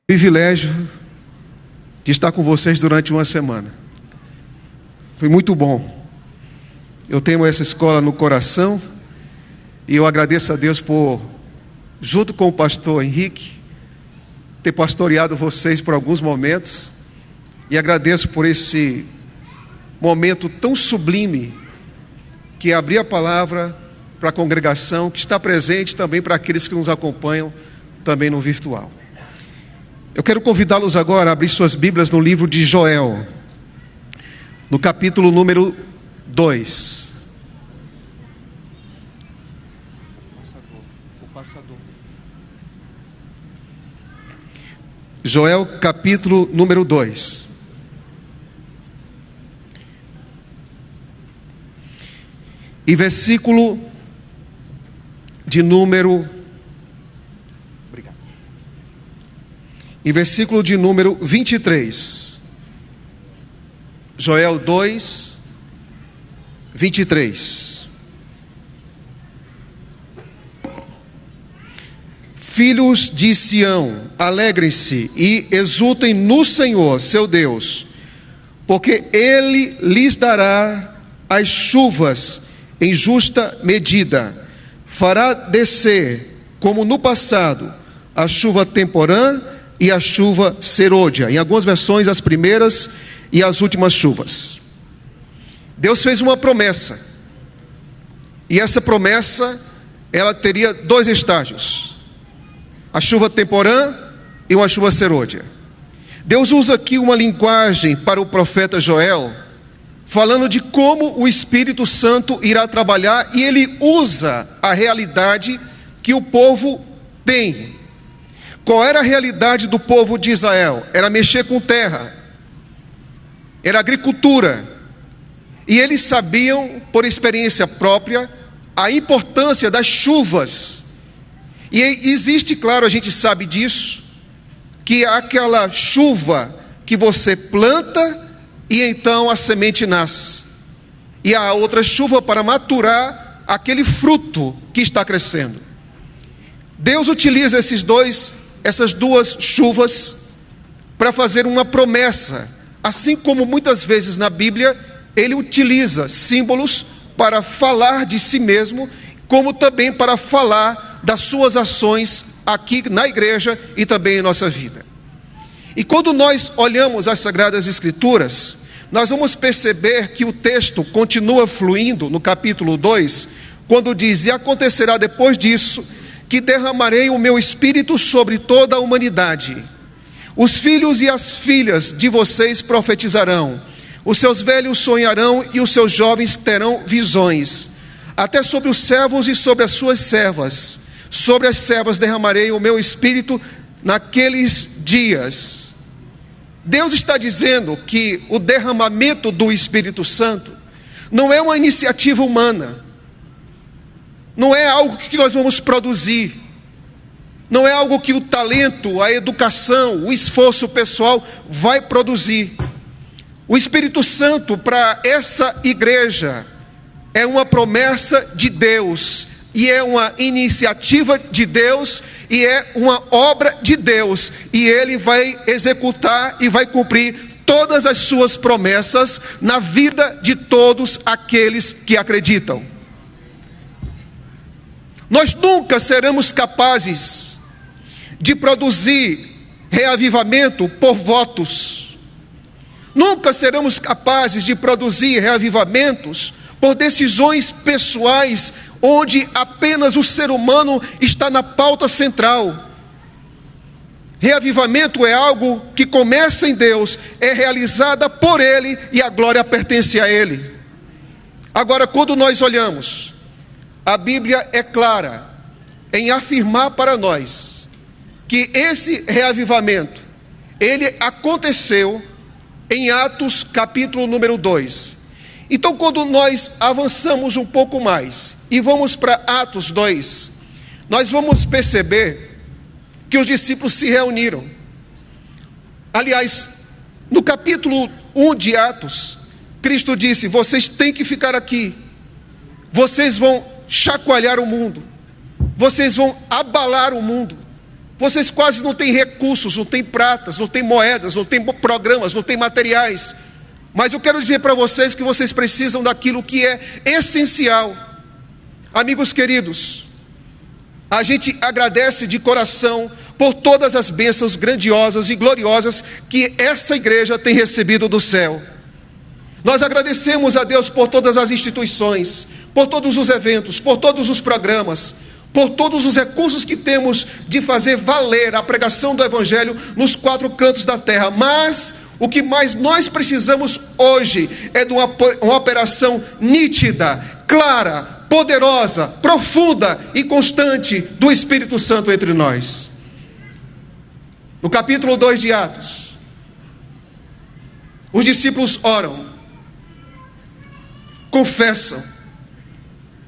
Privilégio de estar com vocês durante uma semana. Foi muito bom. Eu tenho essa escola no coração e eu agradeço a Deus por, junto com o pastor Henrique, ter pastoreado vocês por alguns momentos, e agradeço por esse momento tão sublime que é abrir a palavra para a congregação, que está presente também para aqueles que nos acompanham também no virtual. Eu quero convidá-los agora a abrir suas Bíblias no livro de Joel, no capítulo número 2. Joel, capítulo número 2. E versículo de número... Obrigado. E versículo de número 23. Joel 2, 23. Filhos de Sião, alegrem-se e exultem no Senhor, seu Deus, porque Ele lhes dará as chuvas em justa medida, fará descer, como no passado, a chuva temporã e a chuva serôdia. Em algumas versões, as primeiras e as últimas chuvas. Deus fez uma promessa, e essa promessa, ela teria dois estágios: a chuva temporã e uma chuva serôdia. Deus usa aqui uma linguagem para o profeta Joel, falando de como o Espírito Santo irá trabalhar, e ele usa a realidade que o povo tem. Qual era a realidade do povo de Israel? Era mexer com terra, era agricultura, e eles sabiam, por experiência própria, a importância das chuvas. E existe, claro, a gente sabe disso, que aquela chuva que você planta e então a semente nasce, e há outra chuva para maturar aquele fruto que está crescendo. Deus utiliza essas duas chuvas para fazer uma promessa, assim como muitas vezes na Bíblia ele utiliza símbolos para falar de si mesmo, como também para falar das suas ações aqui na igreja e também em nossa vida. E quando nós olhamos as Sagradas Escrituras, nós vamos perceber que o texto continua fluindo no capítulo 2, quando diz: e acontecerá depois disso, que derramarei o meu espírito sobre toda a humanidade. Os filhos e as filhas de vocês profetizarão, os seus velhos sonharão e os seus jovens terão visões. Até sobre os servos e sobre as suas servas, sobre as servas derramarei o meu espírito naqueles dias. Deus está dizendo que o derramamento do Espírito Santo não é uma iniciativa humana, não é algo que nós vamos produzir, não é algo que o talento, a educação, o esforço pessoal vai produzir. O Espírito Santo para essa igreja é uma promessa de Deus, e é uma iniciativa de Deus, e é uma obra de Deus, e Ele vai executar e vai cumprir todas as suas promessas na vida de todos aqueles que acreditam. Nós nunca seremos capazes de produzir reavivamento por votos, nunca seremos capazes de produzir reavivamentos por decisões pessoais, onde apenas o ser humano está na pauta central. Reavivamento é algo que começa em Deus, é realizada por Ele e a glória pertence a Ele. Agora, quando nós olhamos, a Bíblia é clara em afirmar para nós que esse reavivamento, ele aconteceu em Atos capítulo número 2. Então, quando nós avançamos um pouco mais e vamos para Atos 2, nós vamos perceber que os discípulos se reuniram. Aliás, no capítulo 1 de Atos, Cristo disse: vocês têm que ficar aqui, vocês vão chacoalhar o mundo, vocês vão abalar o mundo, Vocês quase não têm recursos, não têm pratas, não têm moedas, não têm programas, não têm materiais. Mas eu quero dizer para vocês que vocês precisam daquilo que é essencial. Amigos queridos, a gente agradece de coração por todas as bênçãos grandiosas e gloriosas que essa igreja tem recebido do céu. Nós agradecemos a Deus por todas as instituições, por todos os eventos, por todos os programas, por todos os recursos que temos de fazer valer a pregação do Evangelho nos 4 cantos da terra. Mas o que mais nós precisamos hoje é de uma operação nítida, clara, poderosa, profunda e constante do Espírito Santo entre nós. No capítulo 2 de Atos, os discípulos oram, confessam,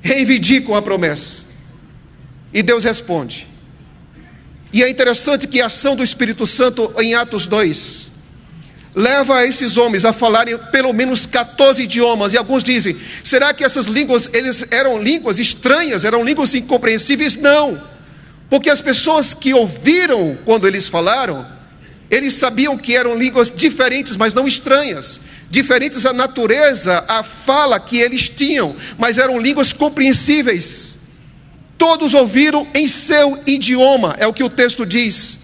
reivindicam a promessa, e Deus responde. E é interessante que a ação do Espírito Santo em Atos 2 leva esses homens a falarem pelo menos 14 idiomas, e alguns dizem, será que essas línguas eram línguas estranhas, eram línguas incompreensíveis? Não, porque as pessoas que ouviram quando eles falaram, eles sabiam que eram línguas diferentes, mas não estranhas, diferentes a natureza, a fala que eles tinham, mas eram línguas compreensíveis. Todos ouviram em seu idioma, é o que o texto diz.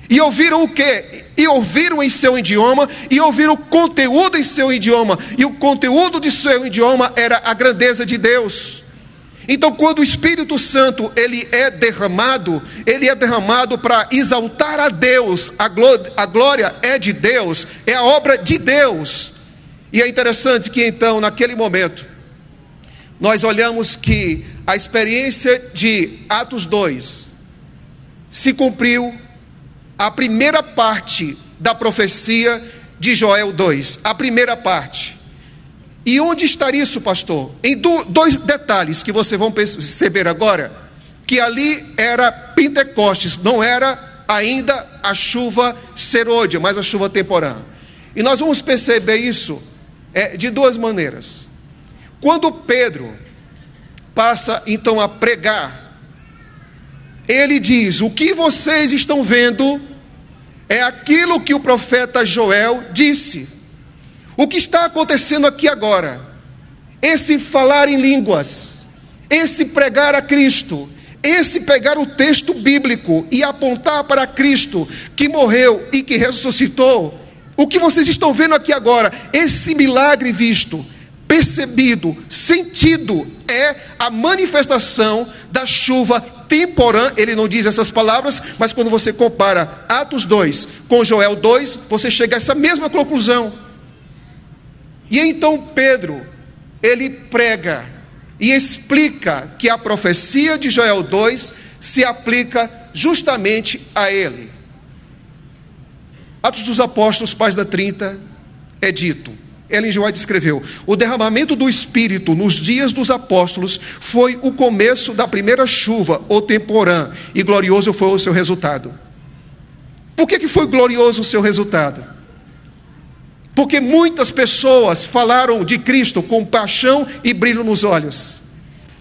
E ouviram o quê? E ouviram em seu idioma, e ouviram o conteúdo em seu idioma, e o conteúdo de seu idioma era a grandeza de Deus. Então, quando o Espírito Santo ele é derramado para exaltar a Deus, a glória é de Deus, é a obra de Deus. E é interessante que então, naquele momento, nós olhamos que a experiência de Atos 2 se cumpriu a primeira parte da profecia de Joel 2, a primeira parte. E onde está isso, pastor? Em 2 detalhes que vocês vão perceber agora, que ali era Pentecostes, não era ainda a chuva serôdia, mas a chuva temporã. E nós vamos perceber isso de 2 maneiras. Quando Pedro passa então a pregar, ele diz, o que vocês estão vendo é aquilo que o profeta Joel disse. O que está acontecendo aqui agora, esse falar em línguas, esse pregar a Cristo, esse pegar o texto bíblico e apontar para Cristo que morreu e que ressuscitou, o que vocês estão vendo aqui agora, esse milagre visto, percebido, sentido, é a manifestação da chuva temporã. Ele não diz essas palavras, mas quando você compara Atos 2 com Joel 2, você chega a essa mesma conclusão. E então Pedro, ele prega e explica que a profecia de Joel 2 se aplica justamente a ele. Atos dos Apóstolos, página 30, é dito, Ellen G. White escreveu, o derramamento do Espírito nos dias dos apóstolos foi o começo da primeira chuva, ou temporã, e glorioso foi o seu resultado. Por que foi glorioso o seu resultado? Porque muitas pessoas falaram de Cristo com paixão e brilho nos olhos.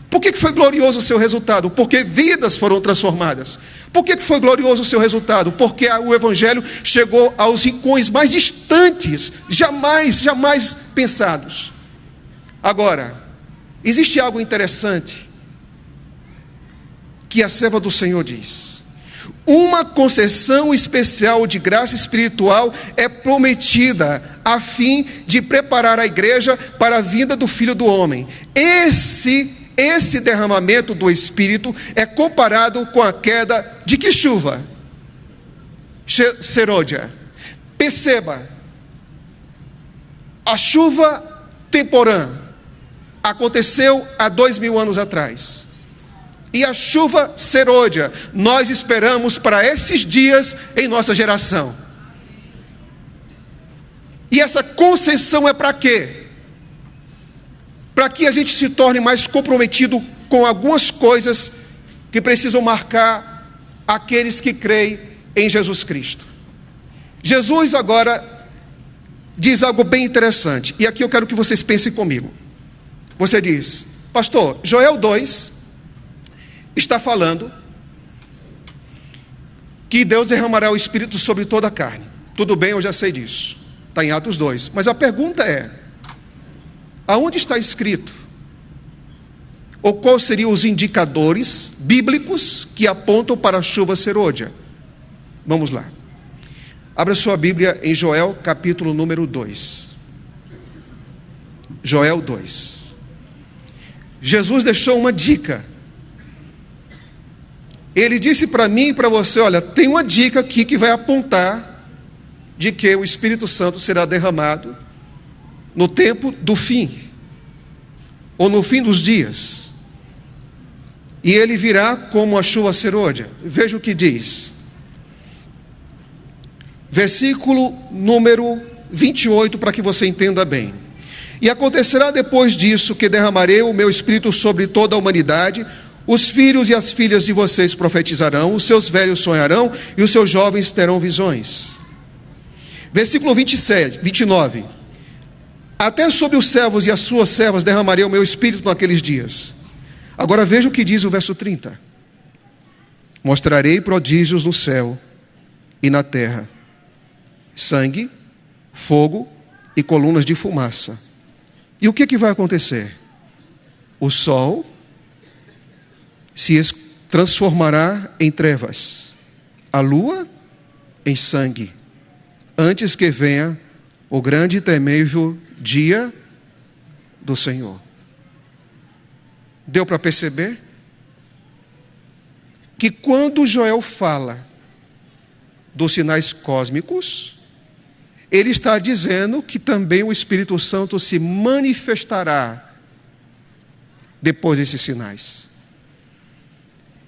Por que foi glorioso o seu resultado? Porque vidas foram transformadas. Por que foi glorioso o seu resultado? Porque o Evangelho chegou aos rincões mais distantes, jamais pensados. Agora, existe algo interessante que a serva do Senhor diz. Uma concessão especial de graça espiritual é prometida a fim de preparar a igreja para a vinda do Filho do Homem. Esse derramamento do Espírito é comparado com a queda de que chuva? Serôdia. Perceba, a chuva temporã aconteceu há 2000 anos atrás. E a chuva serôdia, nós esperamos para esses dias em nossa geração. E essa concessão é para quê? Para que a gente se torne mais comprometido com algumas coisas que precisam marcar aqueles que creem em Jesus Cristo. Jesus agora diz algo bem interessante, e aqui eu quero que vocês pensem comigo. Você diz, pastor, Joel 2 está falando que Deus derramará o Espírito sobre toda a carne. Tudo bem, eu já sei disso. Está em Atos 2. Mas a pergunta é, aonde está escrito? Ou quais seriam os indicadores bíblicos que apontam para a chuva serôdia? Vamos lá. Abra sua Bíblia em Joel, capítulo número 2. Joel 2. Jesus deixou uma dica. Ele disse para mim e para você, olha, tem uma dica aqui que vai apontar de que o Espírito Santo será derramado no tempo do fim, ou no fim dos dias. E ele virá como a chuva serôdia. Veja o que diz. Versículo número 28, para que você entenda bem. E acontecerá depois disso que derramarei o meu Espírito sobre toda a humanidade. Os filhos e as filhas de vocês profetizarão, os seus velhos sonharão e os seus jovens terão visões. Versículo 29. Até sobre os servos e as suas servas derramarei o meu Espírito naqueles dias. Agora veja o que diz o verso 30. Mostrarei prodígios no céu e na terra, sangue, fogo e colunas de fumaça. E o que vai acontecer? O sol se transformará em trevas, a lua em sangue, antes que venha o grande e temível dia do Senhor. Deu para perceber? Que quando Joel fala dos sinais cósmicos, ele está dizendo que também o Espírito Santo se manifestará depois desses sinais.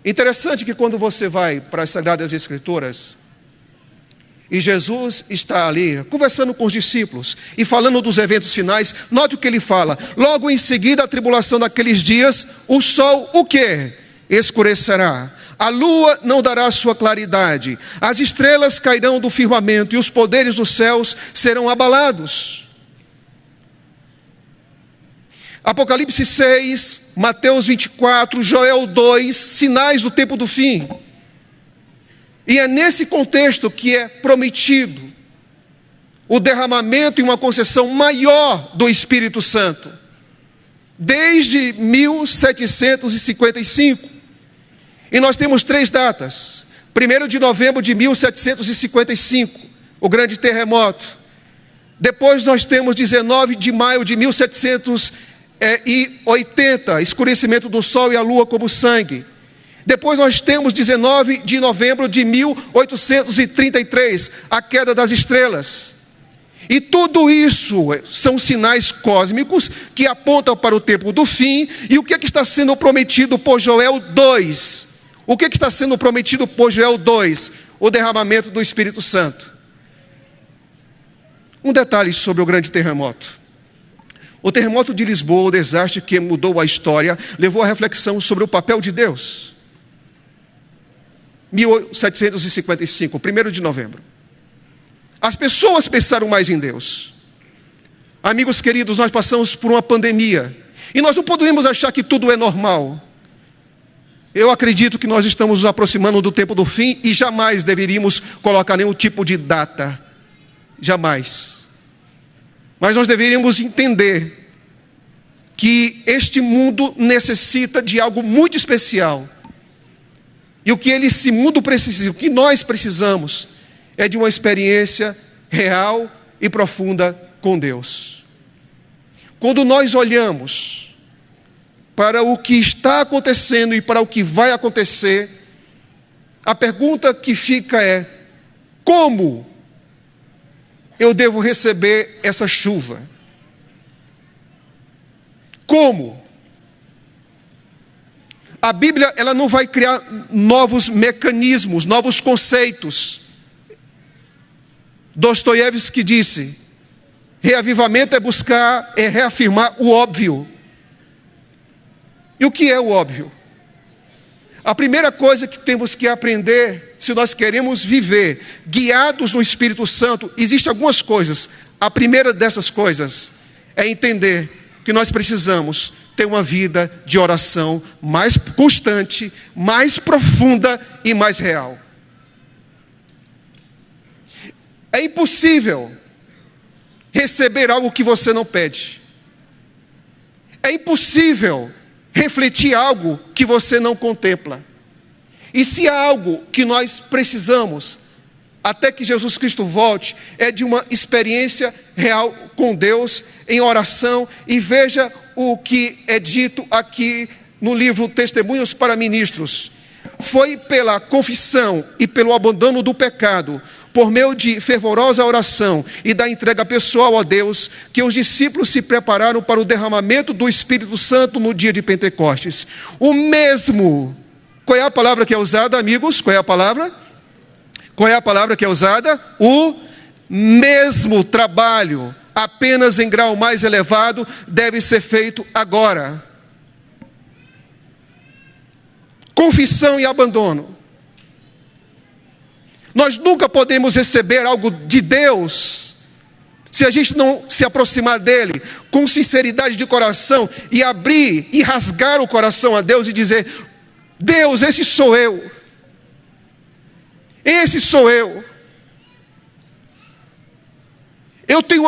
Interessante que quando você vai para as Sagradas Escrituras, e Jesus está ali conversando com os discípulos e falando dos eventos finais, note o que ele fala. Logo em seguida a tribulação daqueles dias, o sol o quê? Escurecerá. A lua não dará sua claridade. As estrelas cairão do firmamento e os poderes dos céus serão abalados. Apocalipse 6, Mateus 24, Joel 2, sinais do tempo do fim. E é nesse contexto que é prometido o derramamento e uma concessão maior do Espírito Santo. Desde 1755. E nós temos 3 datas. 1º de novembro de 1755, o grande terremoto. Depois nós temos 19 de maio de 1780, escurecimento do sol e a lua como sangue. Depois nós temos 19 de novembro de 1833, a queda das estrelas. E tudo isso são sinais cósmicos que apontam para o tempo do fim. E o que está sendo prometido por Joel 2? O que está sendo prometido por Joel 2? O derramamento do Espírito Santo. Um detalhe sobre o grande terremoto. O terremoto de Lisboa, o desastre que mudou a história, levou à reflexão sobre o papel de Deus. 1755, 1º de novembro. As pessoas pensaram mais em Deus. Amigos queridos, nós passamos por uma pandemia. E nós não podemos achar que tudo é normal. Eu acredito que nós estamos nos aproximando do tempo do fim e jamais deveríamos colocar nenhum tipo de data. Jamais. Mas nós deveríamos entender que este mundo necessita de algo muito especial. E o que esse mundo precisa, o que nós precisamos, é de uma experiência real e profunda com Deus. Quando nós olhamos para o que está acontecendo e para o que vai acontecer, a pergunta que fica é: como eu devo receber essa chuva? Como? A Bíblia, ela não vai criar novos mecanismos, novos conceitos. Dostoiévski disse: reavivamento é reafirmar o óbvio. E o que é o óbvio? A primeira coisa que temos que aprender, se nós queremos viver guiados no Espírito Santo, existem algumas coisas. A primeira dessas coisas é entender que nós precisamos ter uma vida de oração mais constante, mais profunda e mais real. É impossível receber algo que você não pede. É impossível refletir algo que você não contempla. E se há algo que nós precisamos, até que Jesus Cristo volte, é de uma experiência real com Deus, em oração. E veja o que é dito aqui no livro Testemunhos para Ministros. Foi pela confissão e pelo abandono do pecado, por meio de fervorosa oração e da entrega pessoal a Deus, que os discípulos se prepararam para o derramamento do Espírito Santo no dia de Pentecostes. O mesmo, qual é a palavra que é usada, amigos? Qual é a palavra? Qual é a palavra que é usada? O mesmo trabalho, apenas em grau mais elevado, deve ser feito agora. Confissão e abandono. Nós nunca podemos receber algo de Deus se a gente não se aproximar dele com sinceridade de coração e abrir e rasgar o coração a Deus e dizer: Deus, esse sou eu. Esse sou eu. Eu tenho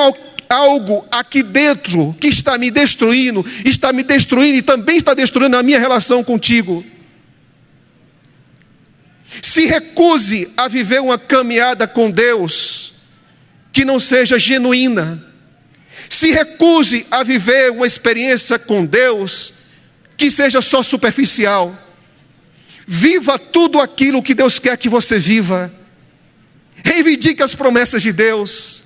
algo aqui dentro que está me destruindo e também está destruindo a minha relação contigo. Se recuse a viver uma caminhada com Deus que não seja genuína. Se recuse a viver uma experiência com Deus que seja só superficial. Viva tudo aquilo que Deus quer que você viva. Reivindique as promessas de Deus.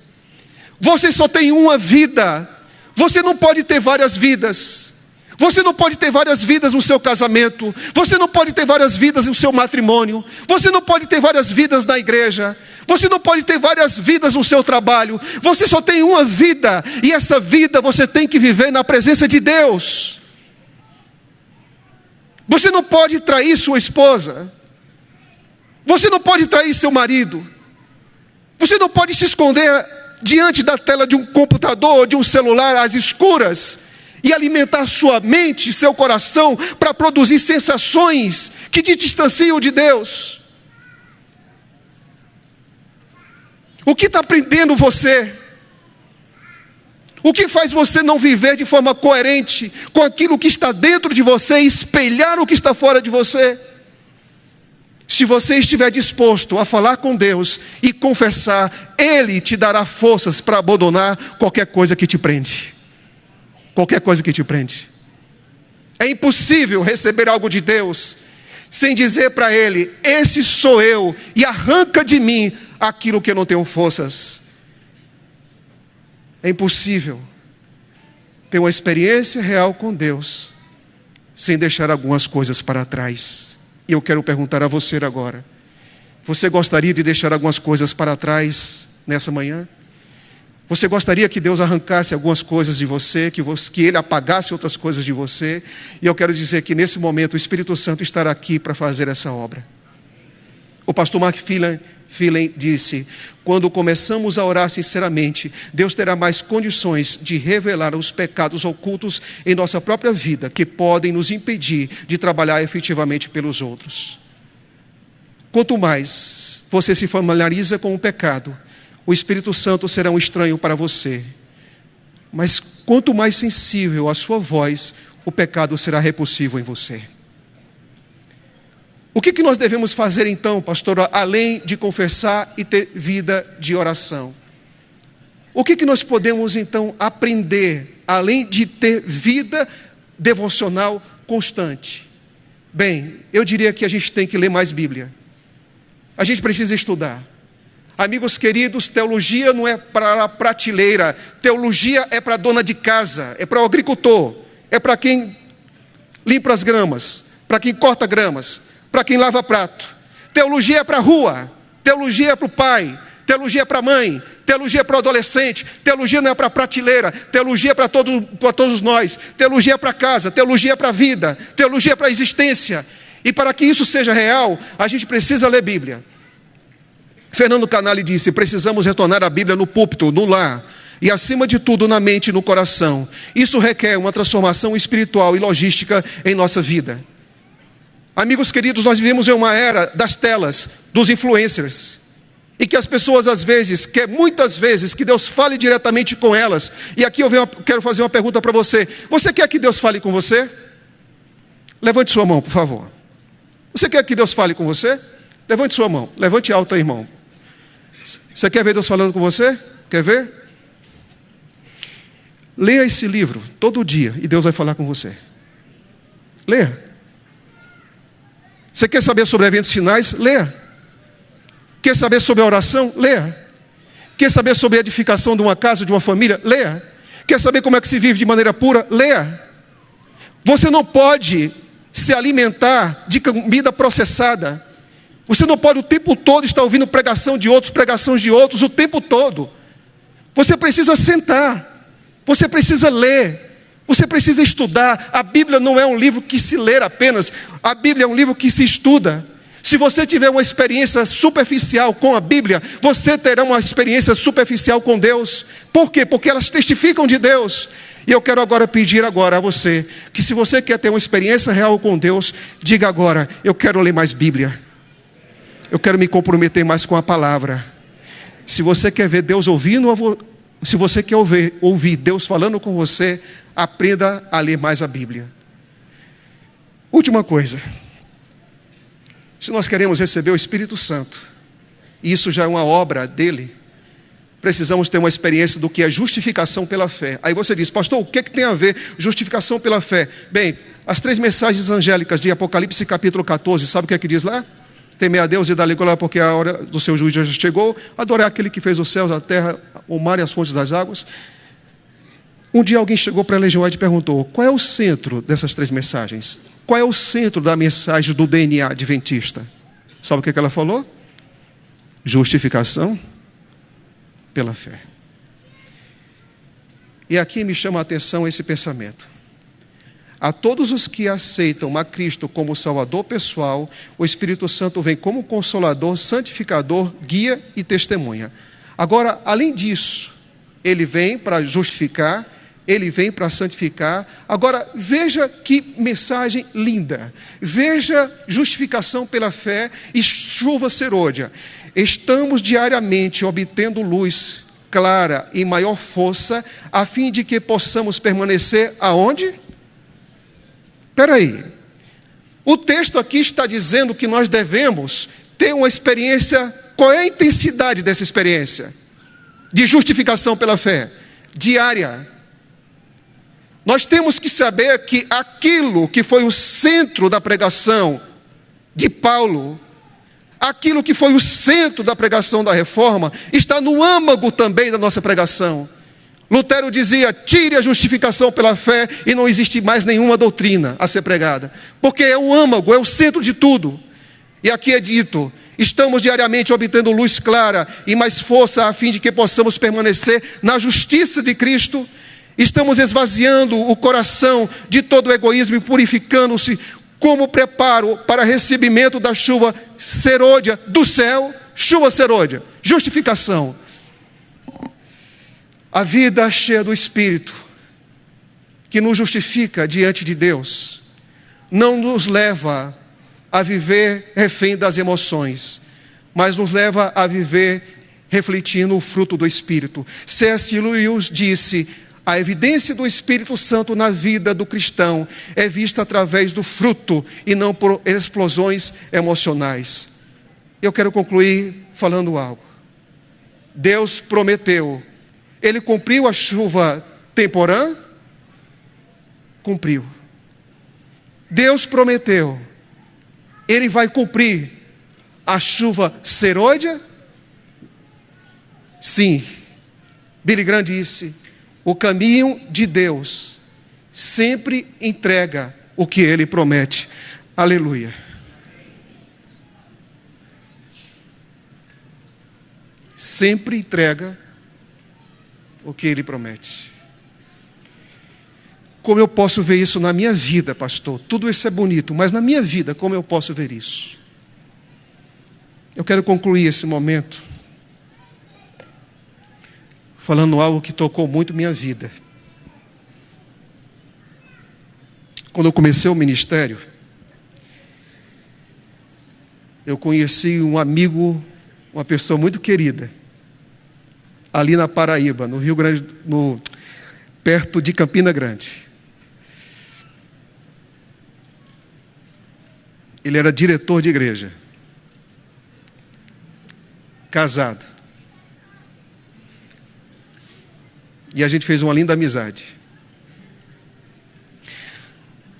Você só tem uma vida. Você não pode ter várias vidas. Você não pode ter várias vidas no seu casamento. Você não pode ter várias vidas no seu matrimônio. Você não pode ter várias vidas na igreja. Você não pode ter várias vidas no seu trabalho. Você só tem uma vida. E essa vida você tem que viver na presença de Deus. Você não pode trair sua esposa. Você não pode trair seu marido. Você não pode se esconder diante da tela de um computador ou de um celular às escuras e alimentar sua mente, seu coração, para produzir sensações que te distanciam de Deus. O que está prendendo você? O que faz você não viver de forma coerente com aquilo que está dentro de você e espelhar o que está fora de você? Se você estiver disposto a falar com Deus e confessar, Ele te dará forças para abandonar qualquer coisa que te prende. Qualquer coisa que te prende. É impossível receber algo de Deus sem dizer para Ele: esse sou eu, e arranca de mim aquilo que eu não tenho forças. É impossível ter uma experiência real com Deus sem deixar algumas coisas para trás. E eu quero perguntar a você agora: você gostaria de deixar algumas coisas para trás nessa manhã? Você gostaria que Deus arrancasse algumas coisas de você, que Ele apagasse outras coisas de você? E eu quero dizer que nesse momento o Espírito Santo estará aqui para fazer essa obra. O pastor Mark Phelan disse: quando começamos a orar sinceramente, Deus terá mais condições de revelar os pecados ocultos em nossa própria vida, que podem nos impedir de trabalhar efetivamente pelos outros. Quanto mais você se familiariza com o pecado, o Espírito Santo será um estranho para você. Mas quanto mais sensível a sua voz, o pecado será repulsivo em você. O que nós devemos fazer então, pastor, além de confessar e ter vida de oração? O que nós podemos então aprender, além de ter vida devocional constante? Bem, eu diria que a gente tem que ler mais Bíblia. A gente precisa estudar. Amigos queridos, teologia não é para a prateleira. Teologia é para a dona de casa, é para o agricultor, é para quem limpa as gramas, para quem corta gramas, para quem lava prato. Teologia é para a rua, teologia é para o pai, teologia é para a mãe, teologia é para o adolescente, teologia não é para a prateleira, teologia é para todos nós, teologia é para casa, teologia é para a vida, teologia é para a existência. E para que isso seja real, a gente precisa ler Bíblia. Fernando Canali disse: precisamos retornar a Bíblia no púlpito, no lar, e acima de tudo na mente e no coração. Isso requer uma transformação espiritual e logística em nossa vida. Amigos queridos, nós vivemos em uma era das telas, dos influencers. E que as pessoas às vezes, muitas vezes, que Deus fale diretamente com elas. E aqui eu quero fazer uma pergunta para você. Você quer que Deus fale com você? Levante sua mão, por favor. Você quer que Deus fale com você? Levante sua mão. Levante alta, irmão. Você quer ver Deus falando com você? Quer ver? Leia esse livro todo dia e Deus vai falar com você. Leia. Você quer saber sobre eventos finais? Leia. Quer saber sobre a oração? Leia. Quer saber sobre a edificação de uma casa, de uma família? Leia. Quer saber como é que se vive de maneira pura? Leia. Você não pode se alimentar de comida processada. Você não pode o tempo todo estar ouvindo pregações de outros o tempo todo. Você precisa sentar. Você precisa ler. Você precisa estudar. A Bíblia não é um livro que se lê apenas. A Bíblia é um livro que se estuda. Se você tiver uma experiência superficial com a Bíblia, você terá uma experiência superficial com Deus. Por quê? Porque elas testificam de Deus. E eu quero agora pedir a você, que se você quer ter uma experiência real com Deus, diga agora, eu quero ler mais Bíblia. Eu quero me comprometer mais com a palavra. Se você quer ver Deus ouvindo, se você quer ouvir Deus falando com você, aprenda a ler mais a Bíblia. Última coisa. Se nós queremos receber o Espírito Santo, e isso já é uma obra dele, precisamos ter uma experiência do que é justificação pela fé. Aí você diz, pastor, o que tem a ver justificação pela fé? Bem, as 3 mensagens angélicas de Apocalipse capítulo 14, sabe o que é que diz lá? Temer a Deus e dar-lhe glória, porque a hora do seu juízo já chegou. Adorar aquele que fez os céus, a terra, o mar e as fontes das águas. Um dia alguém chegou para Ellen G. White e perguntou, qual é o centro dessas 3 mensagens? Qual é o centro da mensagem do DNA adventista? Sabe o que ela falou? Justificação pela fé. E aqui me chama a atenção esse pensamento. A todos os que aceitam a Cristo como Salvador pessoal, o Espírito Santo vem como Consolador, Santificador, Guia e Testemunha. Agora, além disso, ele vem para justificar, ele vem para santificar. Agora, veja que mensagem linda. Veja justificação pela fé e chuva serôdia. Estamos diariamente obtendo luz clara e maior força, a fim de que possamos permanecer aonde? Espera aí. O texto aqui está dizendo que nós devemos ter uma experiência. Qual é a intensidade dessa experiência? De justificação pela fé. Diária. Nós temos que saber que aquilo que foi o centro da pregação de Paulo, aquilo que foi o centro da pregação da Reforma, está no âmago também da nossa pregação. Lutero dizia, tire a justificação pela fé e não existe mais nenhuma doutrina a ser pregada. Porque é o âmago, é o centro de tudo. E aqui é dito, estamos diariamente obtendo luz clara e mais força a fim de que possamos permanecer na justiça de Cristo. Estamos esvaziando o coração de todo o egoísmo e purificando-se como preparo para recebimento da chuva serôdia do céu. Chuva serôdia, justificação. A vida cheia do Espírito, que nos justifica diante de Deus, não nos leva a viver refém das emoções, mas nos leva a viver refletindo o fruto do Espírito. C.S. Lewis disse, a evidência do Espírito Santo na vida do cristão é vista através do fruto e não por explosões emocionais. Eu quero concluir falando algo. Deus prometeu. Ele cumpriu a chuva temporã? Cumpriu. Deus prometeu. Ele vai cumprir a chuva serôdia? Sim. Billy Graham disse, o caminho de Deus sempre entrega o que Ele promete. Aleluia. Sempre entrega o que Ele promete. Como eu posso ver isso na minha vida, pastor? Tudo isso é bonito, mas na minha vida, como eu posso ver isso? Eu quero concluir esse momento falando algo que tocou muito minha vida. Quando eu comecei o ministério, eu conheci um amigo uma pessoa muito querida, ali na Paraíba, no Rio Grande, perto de Campina Grande. Ele era diretor de igreja, casado. E a gente fez uma linda amizade.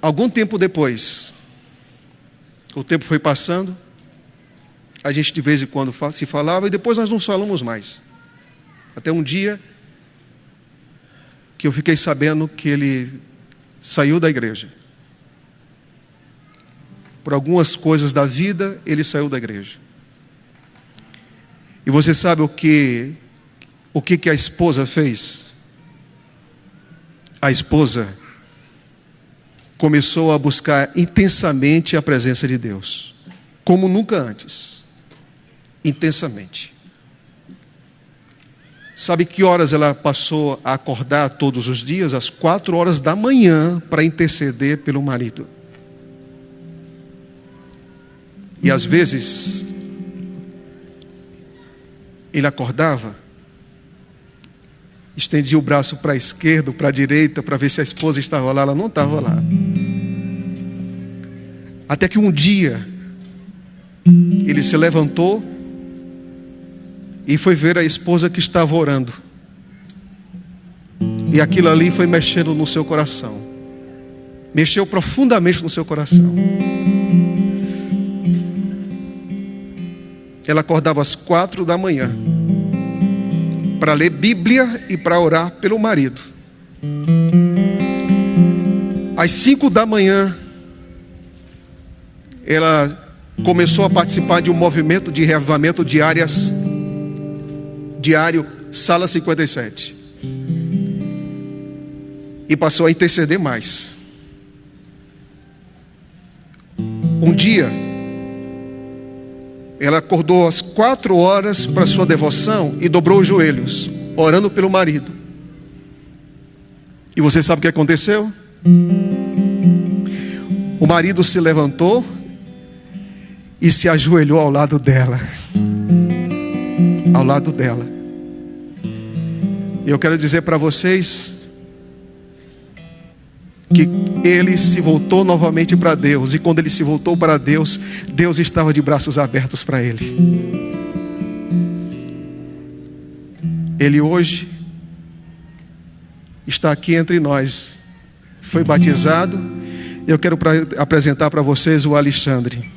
Algum tempo depois, o tempo foi passando, a gente de vez em quando se falava e depois nós não falamos mais. Até um dia que eu fiquei sabendo que ele saiu da igreja. Por algumas coisas da vida, ele saiu da igreja. E você sabe o que a esposa fez? A esposa começou a buscar intensamente a presença de Deus, como nunca antes. Intensamente. Sabe que horas ela passou a acordar todos os dias? Às 4 horas da manhã, para interceder pelo marido. E às vezes, ele acordava, estendia o braço para a esquerda, para a direita, para ver se a esposa estava lá. Ela não estava lá. Até que um dia, ele se levantou e foi ver a esposa que estava orando. E aquilo ali foi mexendo no seu coração. Mexeu profundamente no seu coração. Ela acordava às 4 da manhã para ler Bíblia e para orar pelo marido. Às 5 da manhã, ela começou a participar de um movimento de reavivamento diário, Sala 57. E passou a interceder mais. Um dia, ela acordou às 4 horas para sua devoção e dobrou os joelhos, orando pelo marido. E você sabe o que aconteceu? O marido se levantou e se ajoelhou ao lado dela. Ao lado dela. E eu quero dizer para vocês que ele se voltou novamente para Deus. E quando ele se voltou para Deus, Deus estava de braços abertos para ele. Ele hoje está aqui entre nós. Foi batizado. Eu quero apresentar para vocês o Alexandre.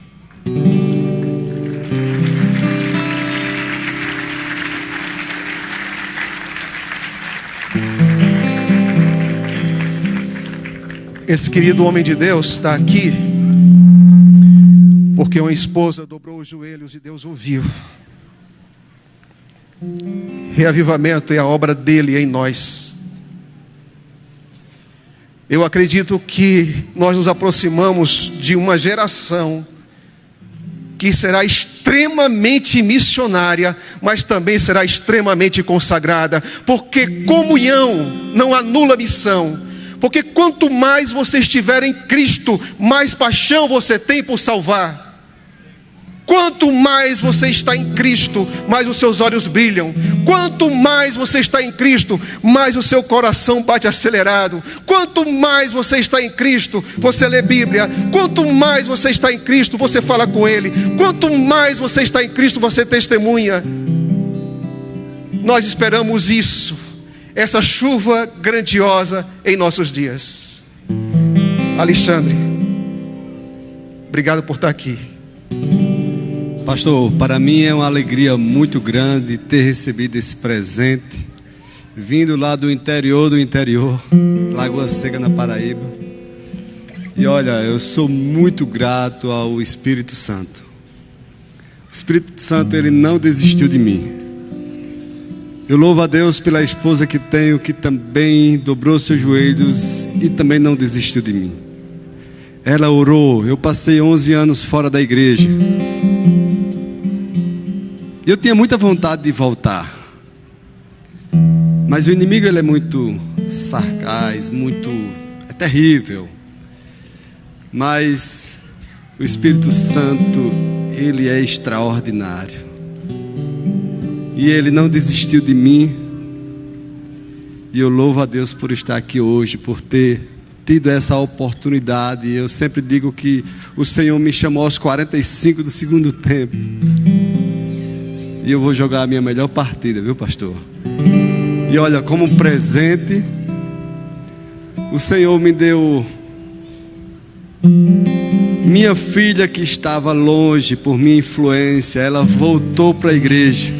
Esse querido homem de Deus está aqui porque uma esposa dobrou os joelhos e Deus ouviu. Reavivamento é a obra dele em nós. Eu acredito que nós nos aproximamos de uma geração que será extremamente missionária, mas também será extremamente consagrada, porque comunhão não anula missão. Porque quanto mais você estiver em Cristo, mais paixão você tem por salvar. Quanto mais você está em Cristo, mais os seus olhos brilham. Quanto mais você está em Cristo, mais o seu coração bate acelerado. Quanto mais você está em Cristo, você lê Bíblia. Quanto mais você está em Cristo, você fala com Ele. Quanto mais você está em Cristo, você testemunha. Nós esperamos isso, essa chuva grandiosa em nossos dias. Alexandre, obrigado por estar aqui. Pastor, para mim é uma alegria muito grande ter recebido esse presente, vindo lá do interior, Lagoa Seca, na Paraíba. E olha, eu sou muito grato ao Espírito Santo. O Espírito Santo, ele não desistiu de mim. Eu louvo a Deus pela esposa que tenho, que também dobrou seus joelhos e também não desistiu de mim. Ela orou. Eu passei 11 anos fora da igreja. Eu tinha muita vontade de voltar, mas o inimigo, ele é muito sarcás, é terrível. Mas o Espírito Santo, ele é extraordinário. E Ele não desistiu de mim. E eu louvo a Deus por estar aqui hoje, por ter tido essa oportunidade. Eu sempre digo que o Senhor me chamou aos 45 do segundo tempo. E eu vou jogar a minha melhor partida, viu, pastor? E olha, como um presente, o Senhor me deu minha filha, que estava longe por minha influência. Ela voltou para a igreja.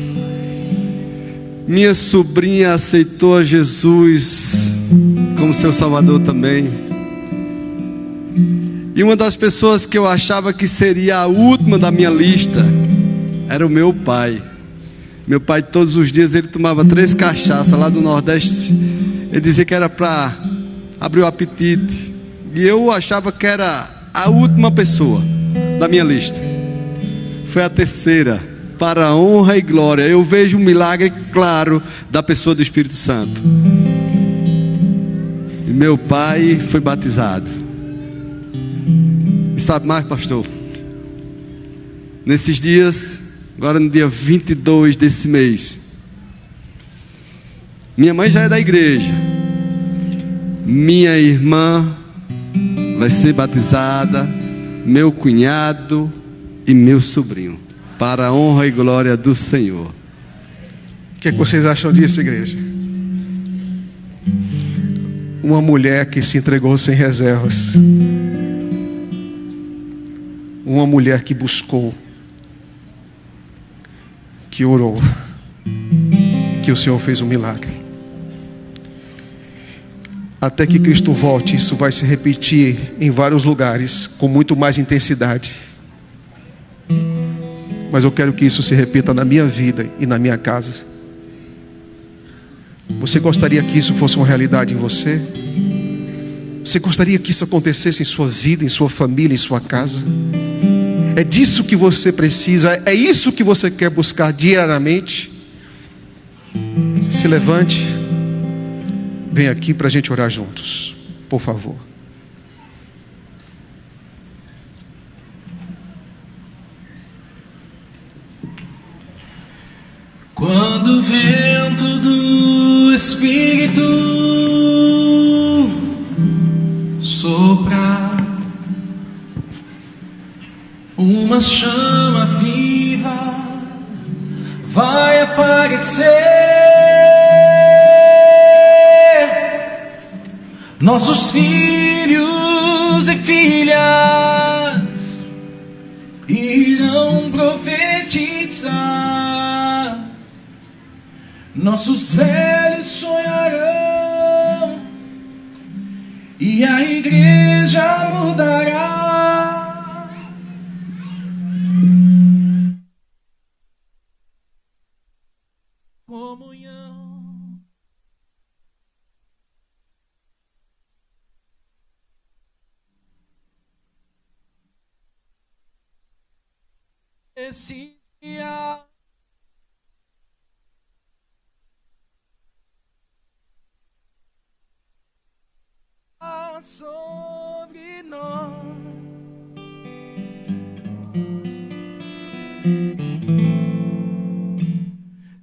Minha sobrinha aceitou a Jesus como seu Salvador também. E uma das pessoas que eu achava que seria a última da minha lista era o meu pai. Meu pai, todos os dias, ele tomava 3 cachaças lá do Nordeste. Ele dizia que era para abrir o apetite. E eu achava que era a última pessoa da minha lista. Foi a terceira, para a honra e glória. Eu vejo um milagre claro da pessoa do Espírito Santo. E meu pai foi batizado. E sabe mais, pastor? Nesses dias, agora no dia 22 desse mês, minha mãe já é da igreja. Minha irmã vai ser batizada, meu cunhado e meu sobrinho, para a honra e glória do Senhor. O que é que vocês acham disso, igreja? Uma mulher que se entregou sem reservas. Uma mulher que buscou, que orou, que o Senhor fez um milagre. Até que Cristo volte, isso vai se repetir em vários lugares, com muito mais intensidade. Mas eu quero que isso se repita na minha vida e na minha casa. Você gostaria que isso fosse uma realidade em você? Você gostaria que isso acontecesse em sua vida, em sua família, em sua casa? É disso que você precisa, é isso que você quer buscar diariamente? Se levante, vem aqui para a gente orar juntos, por favor. Quando o vento do Espírito soprar, uma chama viva vai aparecer. Nossos filhos e filhas irão profetizar. Nossos velhos sonharão e a igreja mudará. Comunhão. Esse dia sobre nós.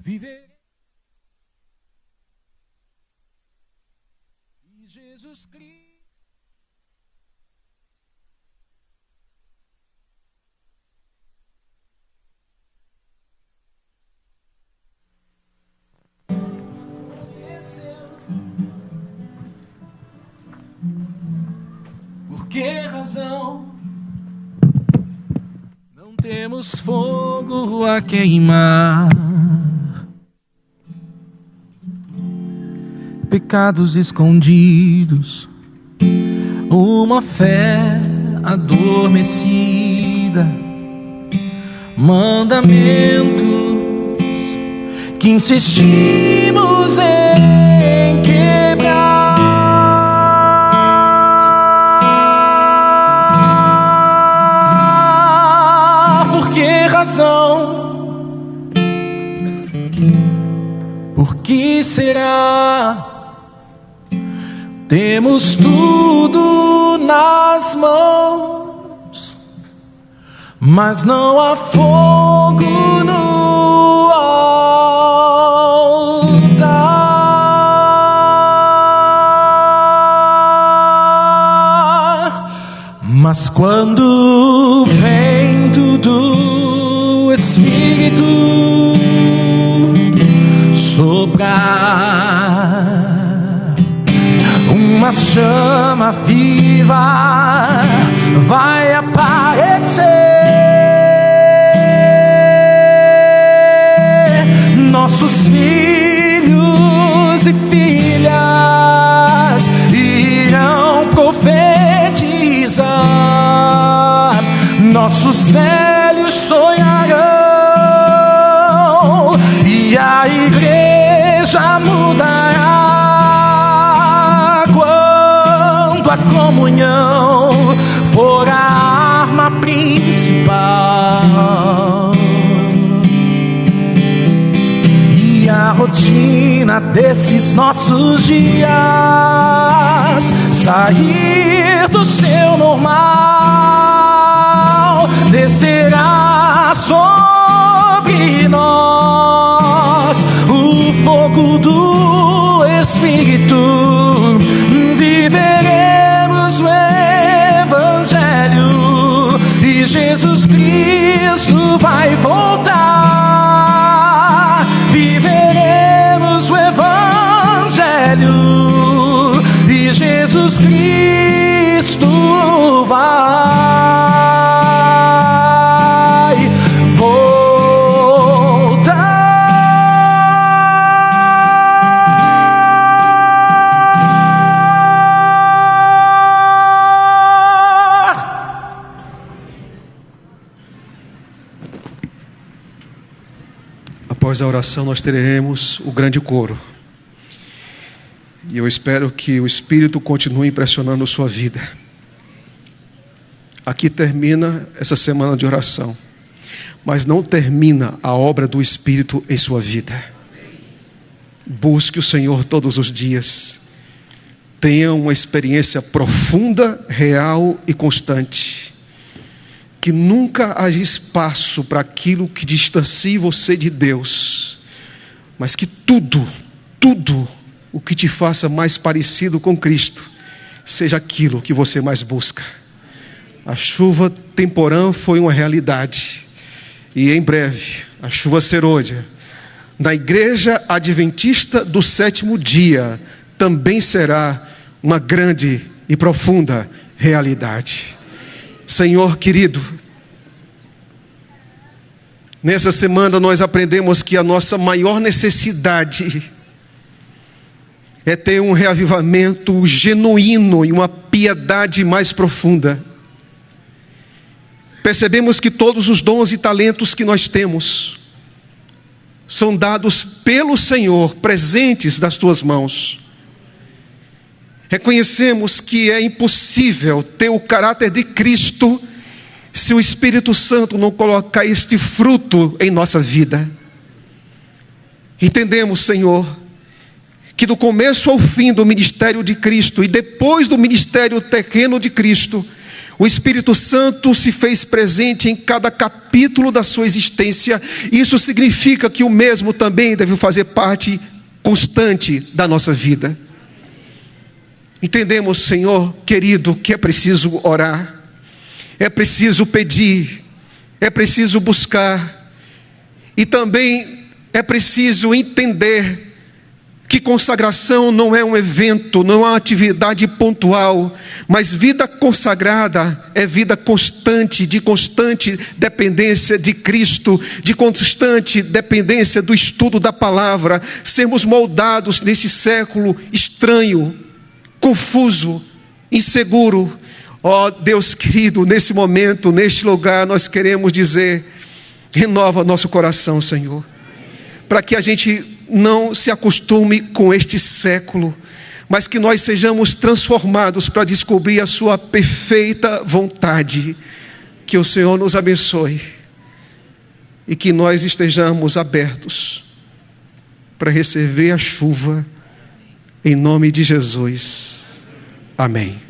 Viver e Jesus Cristo por que razão não temos fogo a queimar? Pecados escondidos, uma fé adormecida, mandamentos que insistimos em quebrar. Por que razão? Por que será? Temos tudo nas mãos, mas não há fogo no altar. Mas quando o vento do Espírito soprar, uma chama viva vai aparecer. Nossos filhos e filhas irão profetizar, nossos velhos sonharão e a igreja mudará quando a comunhão for a arma principal. E a rotina desses nossos dias sair do seu normal, descerá sobre nós o fogo do Espírito. Viveremos o Evangelho e Jesus Cristo vai voltar. Viveremos o Evangelho e Jesus Cristo vai voltar. Após a oração nós teremos o grande coro. E eu espero que o Espírito continue impressionando a sua vida. Aqui termina essa semana de oração, mas não termina a obra do Espírito em sua vida. Busque o Senhor todos os dias. Tenha uma experiência profunda, real e constante. Que nunca haja espaço para aquilo que distancie você de Deus, mas que tudo o que te faça mais parecido com Cristo seja aquilo que você mais busca. A chuva temporã foi uma realidade, e em breve a chuva serôdia na Igreja Adventista do Sétimo Dia também será uma grande e profunda realidade. Senhor querido, nessa semana nós aprendemos que a nossa maior necessidade é ter um reavivamento genuíno e uma piedade mais profunda. Percebemos que todos os dons e talentos que nós temos são dados pelo Senhor, presentes das tuas mãos. Reconhecemos que é impossível ter o caráter de Cristo se o Espírito Santo não colocar este fruto em nossa vida. Entendemos, Senhor, que do começo ao fim do ministério de Cristo e depois do ministério terreno de Cristo, o Espírito Santo se fez presente em cada capítulo da sua existência. Isso significa que o mesmo também deve fazer parte constante da nossa vida. Entendemos, Senhor querido, que é preciso orar, é preciso pedir, é preciso buscar, e também é preciso entender que consagração não é um evento, não é uma atividade pontual, mas vida consagrada é vida constante, de constante dependência de Cristo, de constante dependência do estudo da palavra, sermos moldados nesse século estranho, confuso, inseguro. Ó Deus querido, nesse momento, neste lugar, nós queremos dizer: renova nosso coração, Senhor, para que a gente não se acostume com este século, mas que nós sejamos transformados para descobrir a sua perfeita vontade. Que o Senhor nos abençoe e que nós estejamos abertos para receber a chuva, em nome de Jesus. Amém.